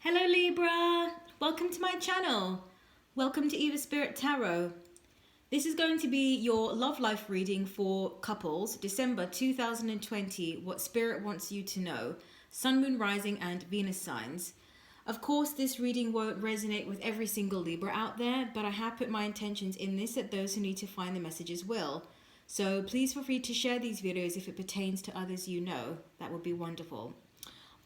Hello Libra, welcome to my channel. Welcome to Eva Spirit Tarot. This is going to be your love life reading for couples, December 2020, what Spirit wants you to know, Sun, Moon, Rising and Venus signs. Of course, this reading won't resonate with every single Libra out there, but I have put my intentions in this that those who need to find the messages will. So please feel free to share these videos if it pertains to others you know. That would be wonderful.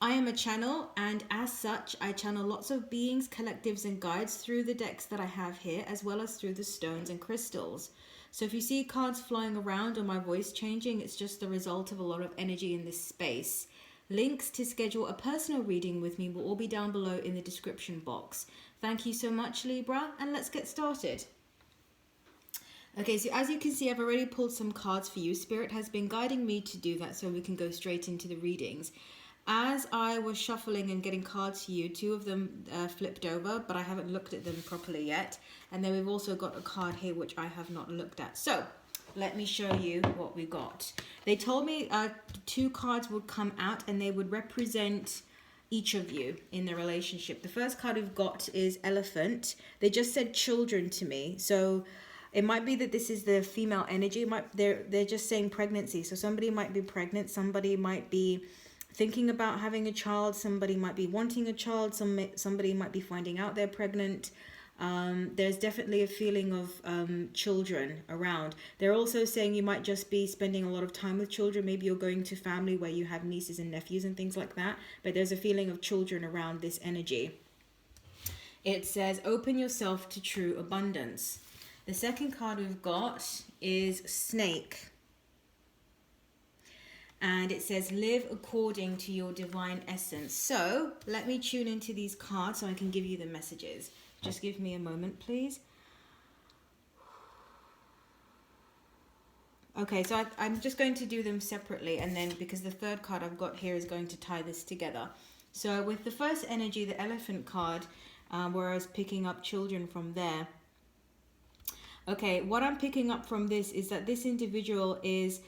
I am a channel, and as such, I channel lots of beings, collectives, and guides through the decks that I have here, as well as through the stones and crystals. So if you see cards flying around or my voice changing, it's just the result of a lot of energy in this space. Links to schedule a personal reading with me will all be down below in the description box. Thank you so much, Libra, and let's get started. Okay, so as you can see, I've already pulled some cards for you. Spirit has been guiding me to do that so we can go straight into the readings. As I was shuffling and getting cards for you, two of them flipped over, but I haven't looked at them properly yet. And then we've also got a card here which I have not looked at. So let me show you what we got. They told me two cards would come out and they would represent each of you in the relationship. The first card we've got is Elephant. They just said children to me. So it might be that this is the female energy. They're just saying pregnancy. So somebody might be pregnant. Somebody might be thinking about having a child. Somebody might be wanting a child. Somebody might be finding out they're pregnant. There's definitely a feeling of children around. They're also saying you might just be spending a lot of time with children. Maybe you're going to family where you have nieces and nephews and things like that. But there's a feeling of children around this energy. It says, open yourself to true abundance. The second card we've got is Snake. And it says, live according to your divine essence. So let me tune into these cards so I can give you the messages. Just give me a moment, please. Okay, so I'm just going to do them separately. And then because the third card I've got here is going to tie this together. So with the first energy, the Elephant card, where I was picking up children from there. Okay, what I'm picking up from this is that this individual is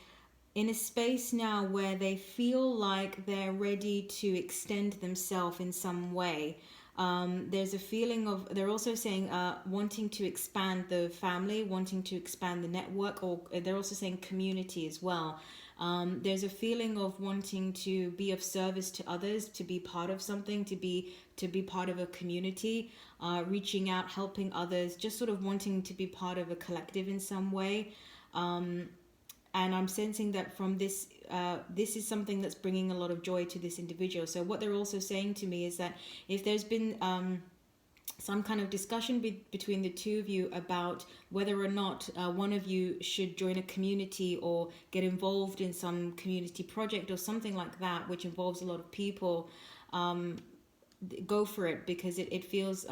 in a space now where they feel like they're ready to extend themselves in some way. There's a feeling of, they're also saying wanting to expand the family, wanting to expand the network, or they're also saying community as well. There's a feeling of wanting to be of service to others, to be part of something, to be part of a community, reaching out, helping others, just sort of wanting to be part of a collective in some way. And I'm sensing that from this, this is something that's bringing a lot of joy to this individual. So what they're also saying to me is that if there's been some kind of discussion between the two of you about whether or not one of you should join a community or get involved in some community project or something like that, which involves a lot of people, go for it, because it feels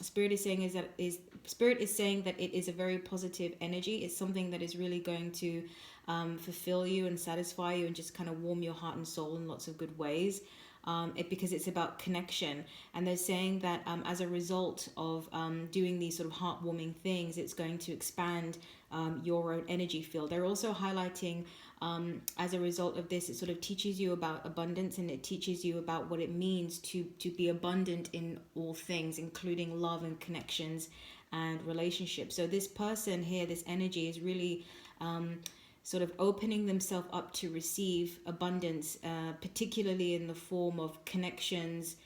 Spirit is saying that it is a very positive energy. It's something that is really going to fulfill you and satisfy you and just kind of warm your heart and soul in lots of good ways, because it's about connection. And they're saying that as a result of doing these sort of heartwarming things, it's going to expand your own energy field. They're also highlighting as a result of this, it sort of teaches you about abundance, and it teaches you about what it means to be abundant in all things, including love and connections and relationships. So this person here, this energy is really sort of opening themselves up to receive abundance, particularly in the form of connections,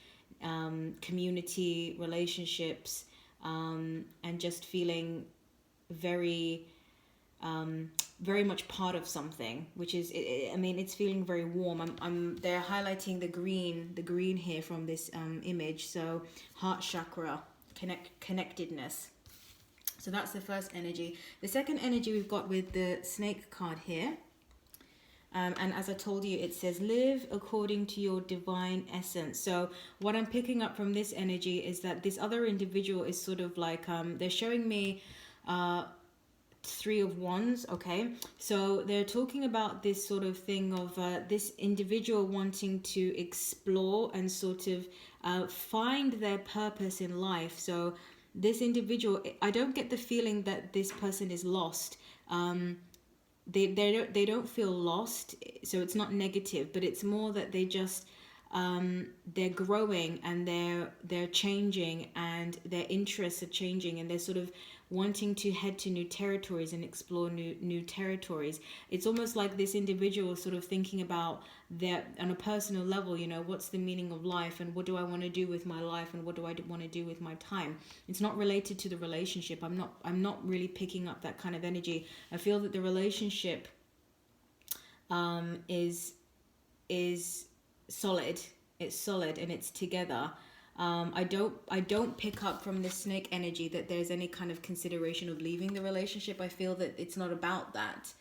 community, relationships, and just feeling very much part of something, which is, I mean, it's feeling very warm. They're highlighting the green here from this image. So heart chakra, connectedness. So that's the first energy. The second energy we've got with the Snake card here. And as I told you, it says, live according to your divine essence. So what I'm picking up from this energy is that this other individual is sort of like, they're showing me Three of Wands. Okay, so they're talking about this sort of thing of this individual wanting to explore and sort of find their purpose in life. So this individual, I don't get the feeling that this person is lost. They don't feel lost, so it's not negative, but it's more that they just they're growing, and they're changing, and their interests are changing, and they're sort of wanting to head to new territories and explore new territories. It's almost like this individual sort of thinking about their, on a personal level, you know, what's the meaning of life, and what do I want to do with my life, and what do I want to do with my time. It's not related to the relationship. I'm not really picking up that kind of energy. I feel that the relationship is solid. It's solid and it's together. I don't pick up from the snake energy that there's any kind of consideration of leaving the relationship. I feel that it's not about that.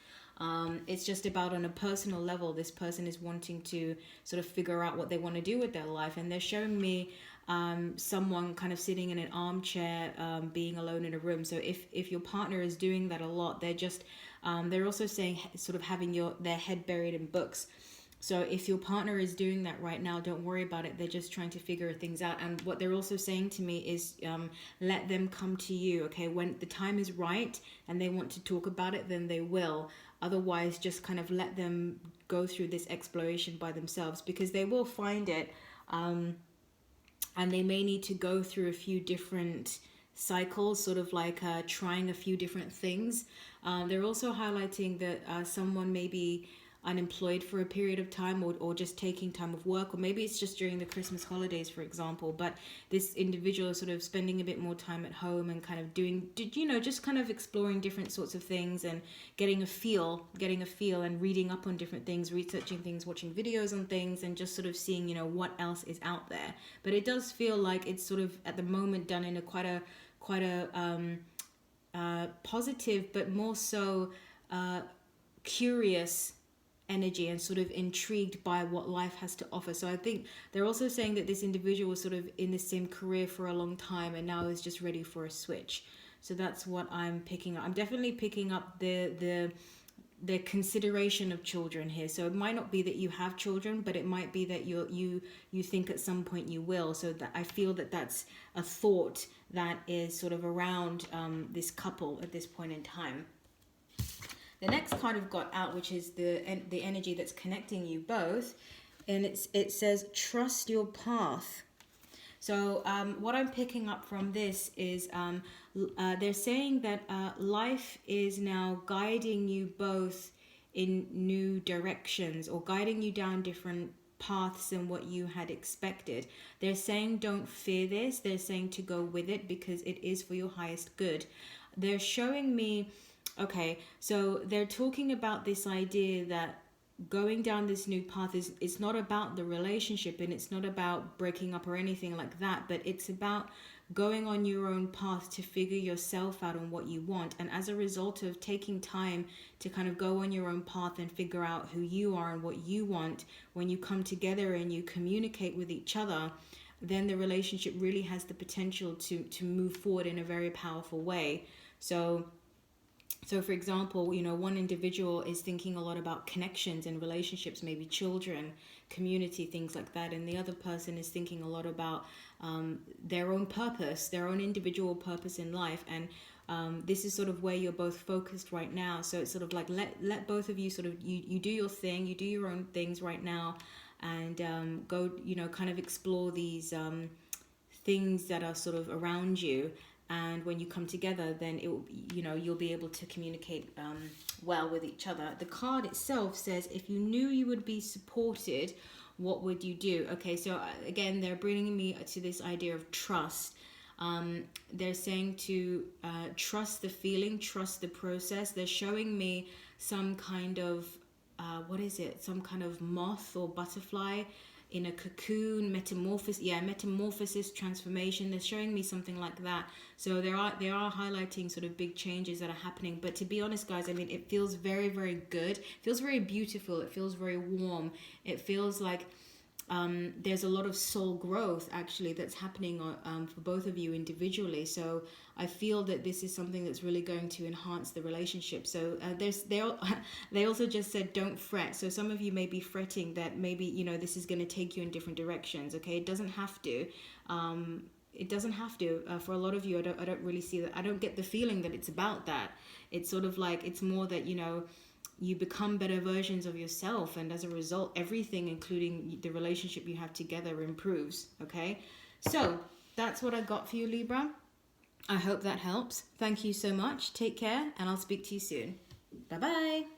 It's just about, on a personal level, this person is wanting to sort of figure out what they want to do with their life, and they're showing me someone kind of sitting in an armchair, being alone in a room. So if your partner is doing that a lot, they're also saying sort of having their head buried in books. So if your partner is doing that right now, don't worry about it. They're just trying to figure things out. And what they're also saying to me is, let them come to you. Okay, when the time is right and they want to talk about it, then they will. Otherwise, just kind of let them go through this exploration by themselves, because they will find it. And they may need to go through a few different cycles, sort of like trying a few different things. They're also highlighting that someone may be unemployed for a period of time, or just taking time of work, or maybe it's just during the Christmas holidays, for example. But this individual is sort of spending a bit more time at home and kind of doing, you know, just kind of exploring different sorts of things and getting a feel and reading up on different things, researching things, watching videos on things, and just sort of seeing, you know, what else is out there. But it does feel like it's sort of at the moment done in a quite a positive, but more so curious energy, and sort of intrigued by what life has to offer. So I think they're also saying that this individual was sort of in the same career for a long time and now is just ready for a switch. So that's what I'm picking up. I'm definitely picking up the consideration of children here. So it might not be that you have children, but it might be that you think at some point you will. So that I feel that that's a thought that is sort of around this couple at this point in time. The next card we've got out, which is the energy that's connecting you both, and it says trust your path. So what I'm picking up from this is they're saying that life is now guiding you both in new directions, or guiding you down different paths than what you had expected. They're saying don't fear this. They're saying to go with it, because it is for your highest good. They're showing me, okay, so they're talking about this idea that going down this new path it's not about the relationship, and it's not about breaking up or anything like that, but it's about going on your own path to figure yourself out on what you want. And as a result of taking time to kind of go on your own path and figure out who you are and what you want, when you come together and you communicate with each other, then the relationship really has the potential to move forward in a very powerful way. So for example, you know, one individual is thinking a lot about connections and relationships, maybe children, community, things like that. And the other person is thinking a lot about their own purpose, their own individual purpose in life. And this is sort of where you're both focused right now. So it's sort of like let both of you sort of, you do your thing, you do your own things right now, and go, you know, kind of explore these things that are sort of around you. And when you come together, then it will, you know, you'll be able to communicate well with each other. The card itself says, if you knew you would be supported, what would you do? Okay, so again, they're bringing me to this idea of trust. They're saying to trust the feeling, trust the process. They're showing me some kind of what is it? Some kind of moth or butterfly in a cocoon, metamorphosis, transformation. They're showing me something like that. So they are highlighting sort of big changes that are happening. But to be honest, guys, I mean, it feels very, very good. It feels very beautiful. It feels very warm. It feels like there's a lot of soul growth actually that's happening for both of you individually. So I feel that this is something that's really going to enhance the relationship. So they also just said don't fret. So some of you may be fretting that maybe, you know, this is going to take you in different directions. Okay, it doesn't have to. It doesn't have to. For a lot of you, I don't really see that. I don't get the feeling that it's about that. It's sort of like, it's more that, you know, you become better versions of yourself, and as a result, everything, including the relationship you have together, improves. Okay, so that's what I got for you, Libra. I hope that helps. Thank you so much. Take care, and I'll speak to you soon. Bye bye.